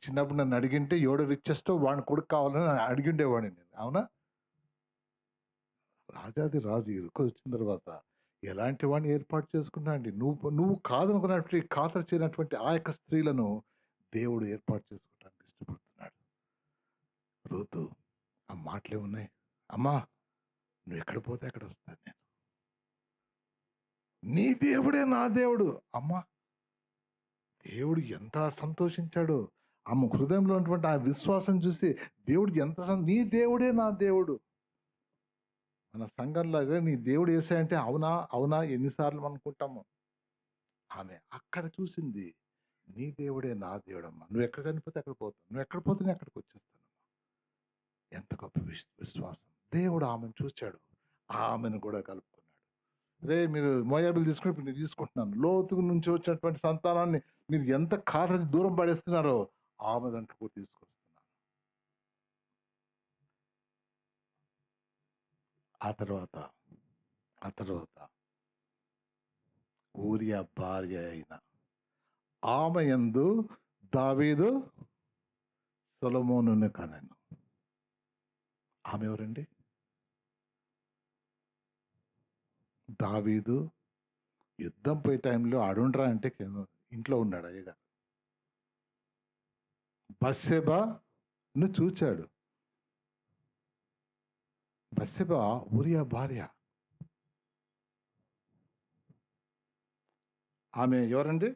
చిన్నప్పుడు నన్ను అడిగింటే ఎవడు రిచెస్టో వాడిని కొడుకు కావాలని అడిగిండేవాడిని నేను, అవునా? రాజాది రాజు ఇరుకు వచ్చిన తర్వాత ఎలాంటి వాడిని ఏర్పాటు చేసుకున్నా అండి. నువ్వు కాదనుకున్నటువంటి ఖాతరు చేయనటువంటి ఆ యొక్క స్త్రీలను దేవుడు ఏర్పాటు చేసుకోవడానికి ఇష్టపడుతున్నాడు. రూతు ఆ మాటలే ఉన్నాయి. అమ్మా, నువ్వు ఎక్కడ పోతే అక్కడ వస్తాను నేను, నీ దేవుడే నా దేవుడు. అమ్మా, దేవుడు ఎంత సంతోషించాడు. ఆమె హృదయంలో ఉన్నటువంటి ఆ విశ్వాసం చూసి దేవుడు నీ దేవుడే నా దేవుడు. మన సంఘంలాగా నీ దేవుడు యేసయ్య అవునా అవునా ఎన్నిసార్లు అనుకుంటాము. ఆమె అక్కడ చూసింది, నీ దేవుడే నా దేవుడమ్మా, నువ్వు ఎక్కడ చనిపోతే అక్కడ పోతావు, నువ్వు ఎక్కడ పోతే నేను అక్కడికి వచ్చేస్తానమ్మా. ఎంత గొప్ప విశ్వాసం. దేవుడు ఆమెను చూశాడు, ఆమెను కూడా కలుపుకున్నాడు. అదే మీరు మోయాబీలు తీసుకుని ఇప్పుడు నేను తీసుకుంటున్నాను. లోతు నుంచి వచ్చినటువంటి సంతానాన్ని మీరు ఎంత కారణం దూరం పడేస్తున్నారో ఆమె దాంట్లో కూడా తీసుకొస్తున్నాను. ఆ తర్వాత ఆ తర్వాత ఊరియా భార్య అయిన ఆమె యందు దావీదు సొలొమోనుని కనెను. ఆమె ఎవరండి? దావీదు యుద్ధం పోయే టైంలో ఆడుండ్రా అంటే ఇంట్లో ఉన్నాడు అయ్యగారు. బత్షెబను చూచాడు. బత్షెబ ఊరియా భార్య. ఆమె ఎవరండి?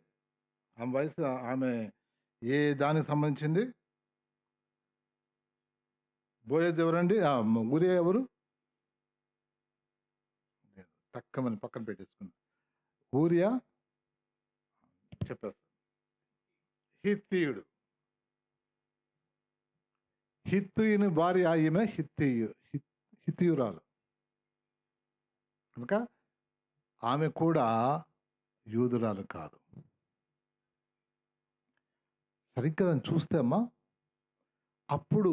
ఆమె వయసు, ఆమె ఏ దానికి సంబంధించింది? బోయజ్ ఎవరండి? ఊరియా ఎవరు? తక్కమని పక్కన పెట్టేసుకున్నా. ఊరియా చెప్పేస్తా. హిత్తీయుడు. హిత్తీయుని భార్య ఈమె హిత్తీయురాలు కనుక ఆమె కూడా యూదురాలు కాదు. సరిగ్గా దాన్ని చూస్తే అమ్మా, అప్పుడు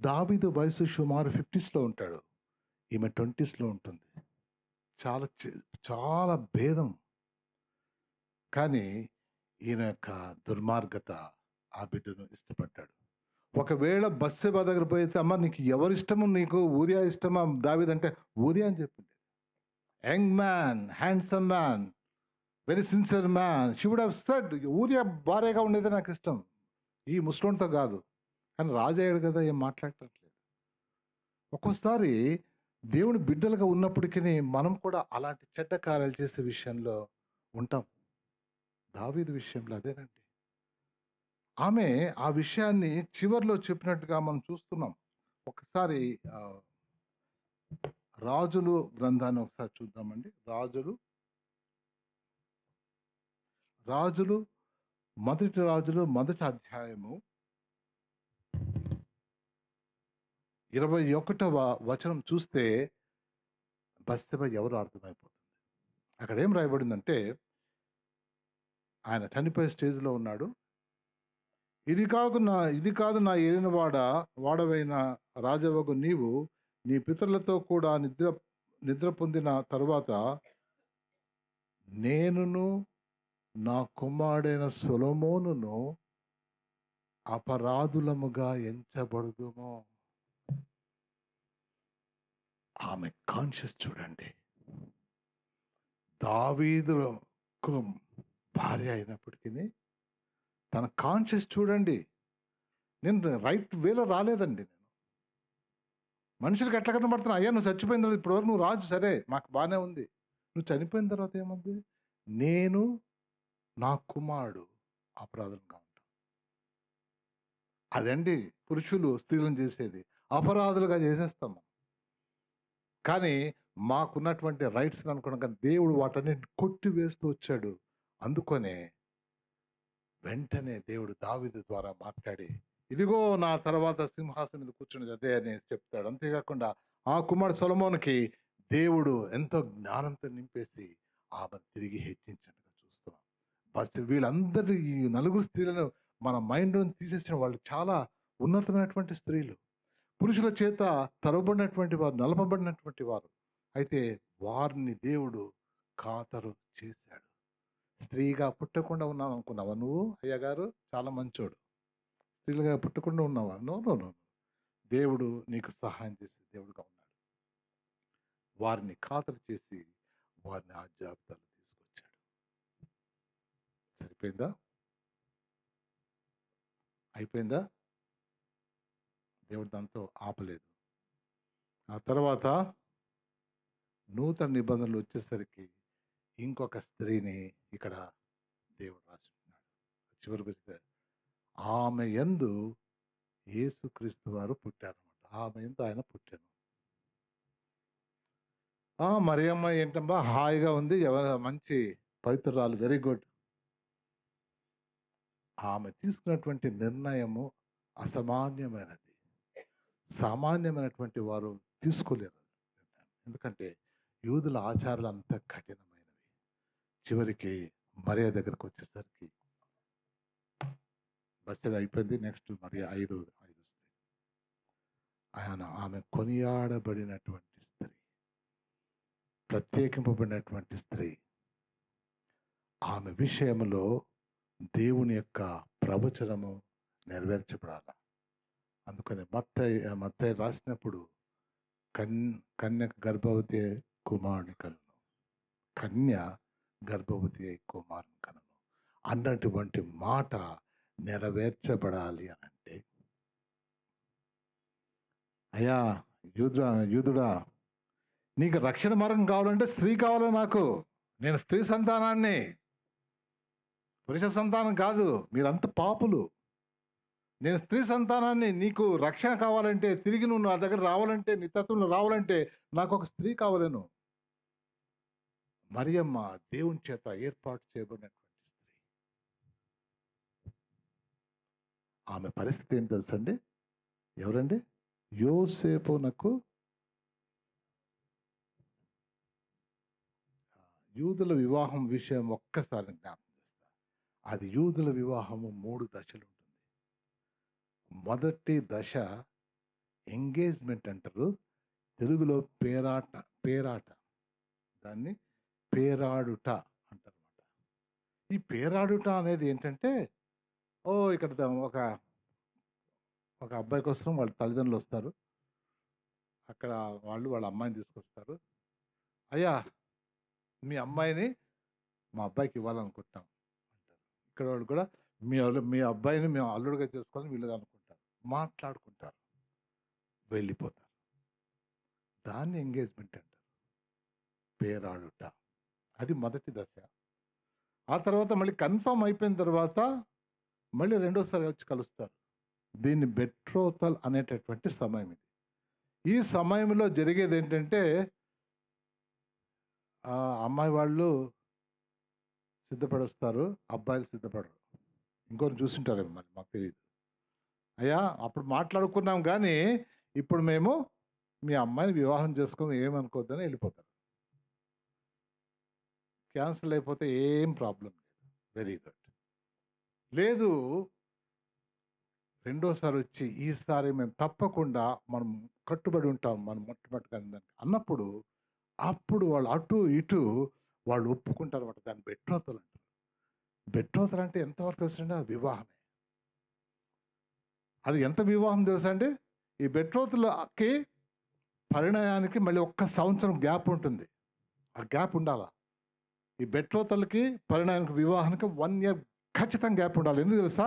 దావీదు వయసు సుమారు 50స్లో ఉంటాడు, ఈమె 20స్లో ఉంటుంది. చాలా చాలా భేదం. కానీ ఈయన యొక్క దుర్మార్గత ఆ బిడ్డను ఇష్టపడ్డాడు. ఒకవేళ బత్షెబ దగ్గర పోయితే, అమ్మ నీకు ఎవరు ఇష్టము, నీకు ఊరియా ఇష్టమా దావీదు అంటే ఊరియా అని చెప్పింది. Young man, handsome man, very sincere man, she would have said Uriah భార్యగా ఉండేది నాకు ఇష్టం, ఈ ముస్లింతో కాదు. కానీ రాజు అయ్యాడు కదా, ఏం మాట్లాడట్లేదు. ఒక్కోసారి దేవుని బిడ్డలుగా ఉన్నప్పటికీ మనం కూడా అలాంటి చెడ్డ కార్యాలు చేసే విషయంలో ఉంటాం. దావీదు విషయంలో అదేనండి. ఆమె ఆ విషయాన్ని చివర్లో చెప్పినట్టుగా మనం చూస్తున్నాం. ఒకసారి రాజులు గ్రంథాన్ని ఒకసారి చూద్దామండి. మొదటి అధ్యాయము 21వ వచనం చూస్తే బత్షెబ ఎవరు అర్థమైపోతుంది. అక్కడ ఏం రాయబడిందంటే, ఆయన చనిపోయే స్టేజ్లో ఉన్నాడు. ఇది కాదు నా ఏలిన వాడవైన రాజవగు నీవు నీ పితరులతో కూడా నిద్ర పొందిన తరువాత నేనును నా కుమారుడైన సొలొమోనును అపరాధులముగా ఎంచబడుదుమో. ఆమె కాన్షియస్ చూడండి. దావీదుకు భార్య అయినప్పటికీ తన కాన్షియస్ చూడండి. నేను రైట్ వేలో రాలేదండి. నేను మనుషులకు ఎట్లా కనబడుతున్నా, అయ్యా నువ్వు చచ్చిపోయిన తర్వాత ఇప్పటివరకు నువ్వు రాజు, సరే మాకు బాగానే ఉంది. నువ్వు చనిపోయిన తర్వాత ఏముంది? నేను నా కుమారుడు అపరాధంగా ఉంటాం. అదండి పురుషులు స్త్రీలను చేసేది, అపరాధులుగా చేసేస్తాము. కానీ మాకున్నటువంటి రైట్స్ అనుకున్నాక దేవుడు వాటన్నిటిని కొట్టి వేస్తూ వచ్చాడు. అందుకనే వెంటనే దేవుడు దావీదు ద్వారా మాట్లాడి, ఇదిగో నా తర్వాత సింహాసనం మీద కూర్చున్నది అదే అని చెప్తాడు. అంతేకాకుండా ఆ కుమారుడు సొలొమోనుకి దేవుడు ఎంతో జ్ఞానంతో నింపేసి ఆమె తిరిగి హెచ్చించినట్టుగా చూస్తున్నాం. బస్ వీళ్ళందరూ ఈ నలుగురు స్త్రీలను మన మైండ్ తీసేసిన వాళ్ళు చాలా ఉన్నతమైనటువంటి స్త్రీలు, పురుషుల చేత తరబడినటువంటి వారు, నలపబడినటువంటి వారు. అయితే వారిని దేవుడు ఖాతరు చేశాడు. స్త్రీగా పుట్టకుండా ఉన్నావు అనుకున్నావా నువ్వు? అయ్యగారు చాలా మంచోడు, స్త్రీలుగా పుట్టకుండా ఉన్నావా? No no no. దేవుడు నీకు సహాయం చేసే దేవుడుగా ఉన్నాడు. వారిని ఖాతరు చేసి వారిని ఆ జాబితాలో తీసుకొచ్చాడు. సరిపోయిందా? అయిపోయిందా? దేవుడు దాంతో ఆపలేదు. ఆ తర్వాత నూతన నిబంధనలు వచ్చేసరికి ఇంకొక స్త్రీని ఇక్కడ దేవుడు రాసుకున్నాడు. చివరికి వస్తే ఆమె యందు యేసుక్రీస్తు వారు పుట్టారన్నమాట. ఆమె యందు ఆయన పుట్టాను. మరియమ్మ ఏంటమ్మా హాయిగా ఉంది, మంచి పవిత్రురాలు, వెరీ గుడ్. ఆమె తీసుకున్నటువంటి నిర్ణయము అసామాన్యమైనది. సామాన్యమైనటువంటి వారు తీసుకోలేరు. ఎందుకంటే యూదుల ఆచారాలు అంత కఠినమైనవి. చివరికి మరియ దగ్గరకు వచ్చేసరికి బస్సు అయిపోయింది. నెక్స్ట్ మరి ఐదు స్త్రీ, ఆమె కొనియాడబడినటువంటి స్త్రీ. ప్రత్యేకింపబడినటువంటి స్త్రీ. ఆమె విషయంలో దేవుని యొక్క ప్రవచనము నెరవేర్చబడాలి. అందుకని మత్తయి రాసినప్పుడు కన్యక గర్భవతి కుమారుని కనును, కన్య గర్భవతి అయి కుమారుని కనును అన్నటువంటి మాట నెరవేర్చబడాలి అని అంటే, అయ్యా యూదుడా, నీకు రక్షణ మార్గం కావాలంటే స్త్రీ కావాలి. నేను స్త్రీ సంతానాన్ని, పురుష సంతానం కాదు. మీరంత పాపులు. నేను స్త్రీ సంతానాన్ని. నీకు రక్షణ కావాలంటే, తిరిగి నువ్వు నా దగ్గర రావాలంటే, నిత్యత్వంలో రావాలంటే నాకు ఒక స్త్రీ కావాలను. మరియమ్మ దేవుని చేత ఏర్పాటు చేయబడినటువంటి స్త్రీ. ఆమె పరిస్థితి ఏం తెలుసండి? ఎవరండి? యోసేపునకు యూదుల వివాహం విషయం ఒక్కసారి జ్ఞాపకం చేస్తా. అది యూదుల వివాహము 3 దశలు ఉంటుంది. మొదటి దశ ఎంగేజ్మెంట్ అంటారు, తెలుగులో పేరాట, దాన్ని పేరాడుట అంటారన్నమాట. ఈ పేరాడుట అనేది ఏంటంటే, ఇక్కడ ఒక అబ్బాయి కోసం వాళ్ళ తల్లిదండ్రులు వస్తారు. అక్కడ వాళ్ళ అమ్మాయిని తీసుకొస్తారు. అయ్యా, మీ అమ్మాయిని మా అబ్బాయికి ఇవ్వాలనుకుంటాం అంటారు. ఇక్కడ వాళ్ళు కూడా మీ అబ్బాయిని మేము అల్లుడుగా చేసుకోవాలని వీళ్ళు అనుకుంటారు, మాట్లాడుకుంటారు, వెళ్ళిపోతారు. దాన్ని ఎంగేజ్మెంట్ అంటారు, పేరాడుట. అది మొదటి దశ. ఆ తర్వాత మళ్ళీ కన్ఫర్మ్ అయిపోయిన తర్వాత మళ్ళీ రెండోసారి వచ్చి కలుస్తారు. దీన్ని బెట్రోతల్ అనేటటువంటి సమయం ఇది. ఈ సమయంలో జరిగేది ఏంటంటే, అమ్మాయి వాళ్ళు సిద్ధపడొస్తారు, అబ్బాయిలు సిద్ధపడరు. ఇంకోటి చూసింటారేమో, మరి మాకు తెలియదు. అయ్యా, అప్పుడు మాట్లాడుకున్నాం కానీ ఇప్పుడు మేము మీ అమ్మాయిని వివాహం చేసుకుని ఏమనుకోవద్దని వెళ్ళిపోతారు. క్యాన్సిల్ అయిపోతే ఏం ప్రాబ్లం లేదు, వెరీ గుడ్. లేదు, రెండోసారి వచ్చి ఈసారి మేము తప్పకుండా మనం కట్టుబడి ఉంటాం, మనం మొట్టమొదటిగా అన్నప్పుడు, అప్పుడు వాళ్ళు అటు ఇటు వాళ్ళు ఒప్పుకుంటారు అన్నమాట. దాన్ని బెట్రోతలు అంటారు. బెట్రోతలు అంటే ఎంతవరకు తెలుసండి? అది వివాహమే. అది ఎంత వివాహం తెలుసా అండి? ఈ బెట్రోతులకి పరిణయానికి మళ్ళీ 1 సంవత్సరం గ్యాప్ ఉంటుంది. ఆ గ్యాప్ ఉండాలా. ఈ బెట్రోతలకి పరిణయానికి వివాహానికి 1 year ఖచ్చితంగా గ్యాప్ ఉండాలి. ఎందుకు తెలుసా?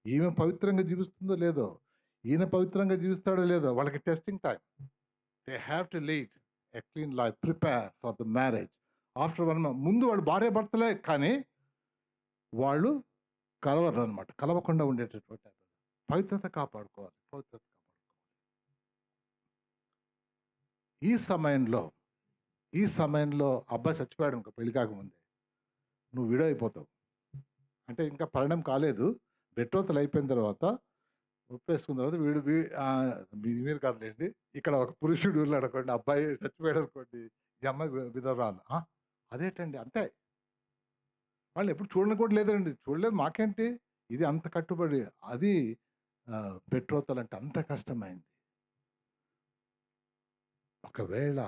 ఈమె పవిత్రంగా జీవిస్తుందో లేదో, ఈయన పవిత్రంగా జీవిస్తాడో లేదో, వాళ్ళకి testing time. They have to lead a clean life, prepare for the marriage. After 1 month ముందు వాళ్ళు భార్య భర్తలే, కానీ వాళ్ళు కలవరు అనమాట. కలవకుండా ఉండేటటువంటి పవిత్రత కాపాడుకోవాలి. ఈ సమయంలో అబ్బాయి చచ్చిపోయాడు ఇంకా పెళ్లి కాకముందే, నువ్వు విడో అయిపోతావు. అంటే ఇంకా పరిణయం కాలేదు, బెట్రోతలు అయిపోయిన తర్వాత ఒప్పేసుకున్న తర్వాత మీరు కాదులేండి, ఇక్కడ ఒక పురుషుడు అనుకోండి, అబ్బాయి చచ్చిపోయాడు అనుకోండి, ఈ అమ్మాయి విధవరాలు. అదేంటండి, అంతే. వాళ్ళు ఎప్పుడు చూడని కూడా లేదండి, చూడలేదు, మాకేంటి, ఇది అంత కట్టుబడి. అది బెట్రోతలు అంటే అంత కష్టమైంది. ఒకవేళ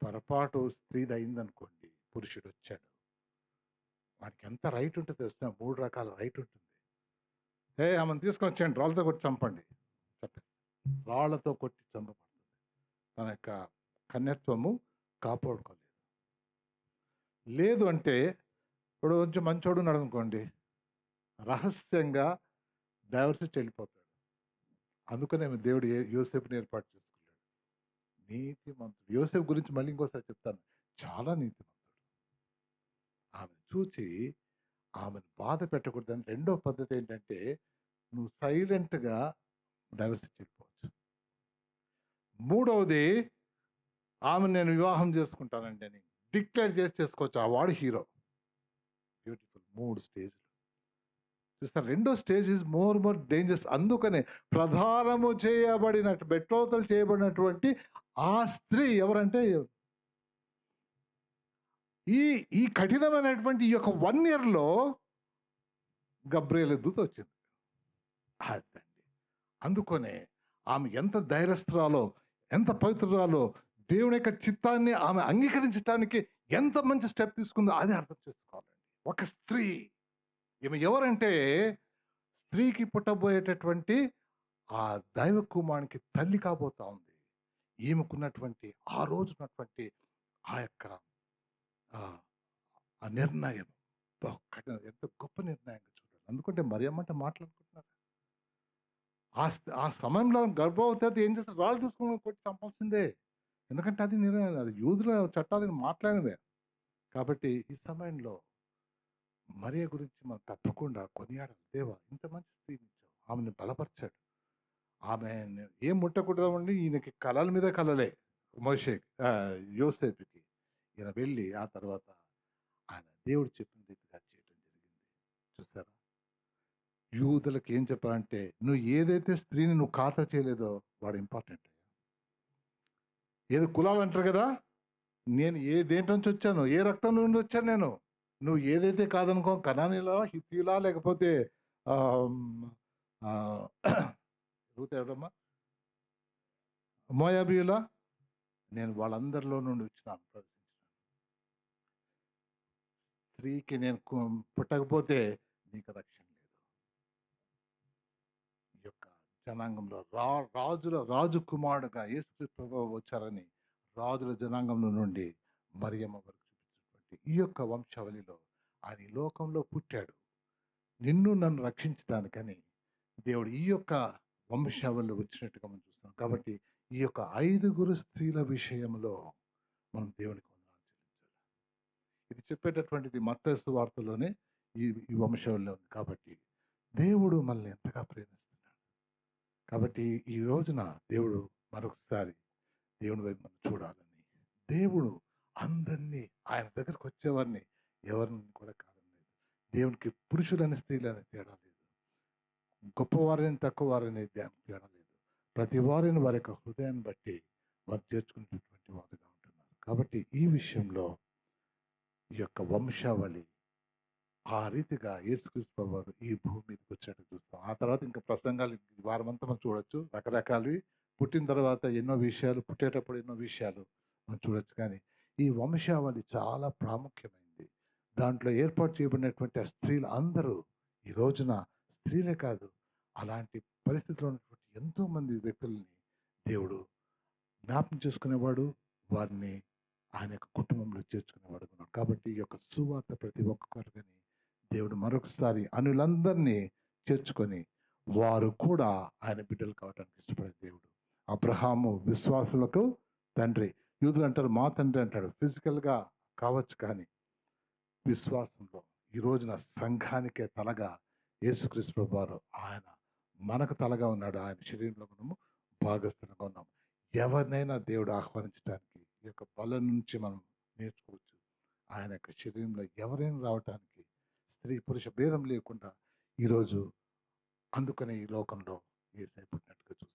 పొరపాటు స్త్రీది అయిందనుకోండి, పురుషుడు వచ్చాడు, వాడికి ఎంత రైట్ ఉంటుంది తెలిసిన? 3 రకాల రైట్ ఉంటుంది. ఆమెను తీసుకొని వచ్చేయండి, రాళ్ళతో కొట్టి చంపండి చెప్పండి. రాళ్లతో కొట్టి చంపబడుతుంది. తన యొక్క కన్యత్వము కాపాడుకోలేదు. లేదు అంటే ఇప్పుడు కొంచెం మంచోడు ఉన్నాడు అనుకోండి, రహస్యంగా డైవర్స్ వెళ్ళిపోతాడు. అందుకనే దేవుడు యోసేపుని ఏర్పాటు చేసుకున్నాడు. నీతిమంతుడు. యోసేపు గురించి మళ్ళీ ఇంకోసారి చెప్తాను, చాలా నీతిమంతుడు. ఆమెను చూచి ఆమెను బాధ పెట్టకూడదని రెండో పద్ధతి ఏంటంటే, నువ్వు సైలెంట్గా డైవర్స్ వెళ్ళిపోవచ్చు. మూడవది, ఆమెను నేను వివాహం చేసుకుంటానండి అని డిక్లేర్ చేసుకోవచ్చు. ఆ వాడు హీరో. బ్యూటిఫుల్. 3 స్టేజ్లు చూస్తారు. రెండో స్టేజ్ ఈజ్ మోర్ డేంజరస్. అందుకనే ప్రధానము చేయబడినట్టు, బెట్రోతలు చేయబడినటువంటి ఆ స్త్రీ ఎవరంటే, ఈ కఠినమైనటువంటి ఈ యొక్క 1 yearలో గబ్రియలు దూత వచ్చింది. అదండి. అందుకనే ఆమె ఎంత ధైర్యస్తురాలో, ఎంత పవిత్రురాలో దేవుని యొక్క చిత్తాన్ని ఆమె అంగీకరించటానికి ఎంత మంచి స్టెప్ తీసుకుందో అది అర్థం చేసుకోవాలండి. ఒక స్త్రీ, ఈమె ఎవరంటే స్త్రీకి పుట్టబోయేటటువంటి ఆ దైవ కుమారునికి తల్లి కాబోతా ఉంది. ఈమెకున్నటువంటి ఆ రోజున్నటువంటి ఆ యొక్క ఆ నిర్ణయం ఎంత గొప్ప నిర్ణయంగా చూడాలి. ఎందుకంటే మరియమ్మ అంటే మాట్లాడుకుంటున్నారు. ఆ సమయంలో గర్భవతి అయితే ఏం చేస్తారు? రాళ్ళు తీసుకొని కొట్టి చంపాల్సిందే. ఎందుకంటే అది అది యూదుల చట్టాలను మాట్లాడినవే. కాబట్టి ఈ సమయంలో మరియ గురించి మనం తప్పకుండా కొనియాడాలి. దేవా, ఇంత మంచి స్త్రీనిచ్చావు, ఆమెను బలపరిచాడు. ఆమె ఏం ముట్టకూడదండి. ఈయనకి కళల మీద కళలే మోషేకి, యోసేపుకి. ఈయన వెళ్ళి ఆ తర్వాత ఆయన దేవుడు చెప్పిన రీతిగా చేయడం జరిగింది. చూసారా? యూదులకు ఏం చెప్పాలంటే, నువ్వు ఏదైతే స్త్రీని నువ్వు ఖాతా చేయలేదో వాడు ఇంపార్టెంట్. ఏదో కులాలు అంటారు కదా, నేను దేంట్లో నుంచి వచ్చాను, ఏ రక్తం నుండి వచ్చాను నేను. నువ్వు ఏదైతే కాదనుకో, కనానీలా, హిత్తీలా, లేకపోతే రూత్ ఎవరమ్మా, మోయాబీయులా, నేను వాళ్ళందరిలో నుండి వచ్చినాను ప్రవేశించినాను. స్త్రీకి నేను పుట్టకపోతే నీకు రక్షణ లేదు. ఈ యొక్క జనాంగంలో రాజు కుమారుడుగా యేసుక్రీస్తు ప్రభువు వచ్చారని రాజుల జనాంగంలో నుండి మరియమ్మ వరకు చూపించినటువంటి ఈ యొక్క వంశావళిలో ఆయన ఈ లోకంలో పుట్టాడు, నిన్ను నన్ను రక్షించడానికని దేవుడు ఈ యొక్క వంశావళిలో వచ్చినట్టుగా మనం చూస్తాం. కాబట్టి ఈ యొక్క 5 స్త్రీల విషయంలో మనం దేవునికి వందనాలు చెల్లించాలి. ఇది చెప్పేటటువంటిది మత్తయి సువార్తలోనే ఈ వంశావళిలో ఉంది. కాబట్టి దేవుడు మనల్ని ఎంతగా ప్రేమిస్తున్నాడు. కాబట్టి ఈ రోజున దేవుడు మరొకసారి దేవుని వైపు మనం చూడాలని, దేవుడు అందరినీ ఆయన దగ్గరకు వచ్చేవారిని ఎవరిని కూడా కాదనలేదు. దేవునికి పురుషులని స్త్రీలని తేడా లేదు, గొప్పవారిని తక్కువవారని తేడా లేదు. ప్రతి వారిని వారి యొక్క హృదయాన్ని బట్టి వారు చేర్చుకునేటటువంటి వారుగా ఉంటున్నారు. కాబట్టి ఈ విషయంలో ఈ యొక్క వంశావళి ఆ రీతిగా యేసుక్రీస్తు ప్రభువు ఈ భూమి మీదకి వచ్చాడు చూస్తాం. ఆ తర్వాత ఇంకా ప్రసంగాలు వారమంతా మనం చూడొచ్చు, రకరకాలవి. పుట్టిన తర్వాత ఎన్నో విషయాలు, పుట్టేటప్పుడు ఎన్నో విషయాలు మనం చూడొచ్చు. కానీ ఈ వంశావళి చాలా ప్రాముఖ్యమైనది. దాంట్లో ఏర్పాటు చేయబడినటువంటి ఆ స్త్రీలు అందరూ ఈ రోజున స్త్రీలే కాదు, అలాంటి పరిస్థితిలో ఉన్నటువంటి ఎంతో మంది వ్యక్తుల్ని దేవుడు జ్ఞాపకం చేసుకునేవాడు, వారిని ఆయన యొక్క కుటుంబంలో చేర్చుకునేవాడు ఉన్నాడు. కాబట్టి ఈ యొక్క సువార్త ప్రతి ఒక్కరిని దేవుడు మరొకసారి అనులందరినీ చేర్చుకొని వారు కూడా ఆయన బిడ్డలు కావడానికి ఇష్టపడే దేవుడు. అబ్రహాము విశ్వాసులకు తండ్రి. యూదులు అంటారు మా తండ్రి అంటాడు. ఫిజికల్గా కావచ్చు, కానీ విశ్వాసంలో ఈ రోజున సంఘానికే తలగా యేసుక్రీస్తు ప్రభువారు ఆయన మనకు తలగా ఉన్నాడు. ఆయన శరీరంలో మనము భాగస్థులుగా ఉన్నాం. ఎవరినైనా దేవుడు ఆహ్వానించడానికి ఈ యొక్క బలం నుంచి మనం నేర్చుకోవచ్చు. ఆయన యొక్క శరీరంలో ఎవరైనా రావటానికి స్త్రీ పురుష భేదం లేకుండా ఈరోజు అందుకనే ఈ లోకంలో యేసయ్య పుట్టినట్టుగా చూస్తాం.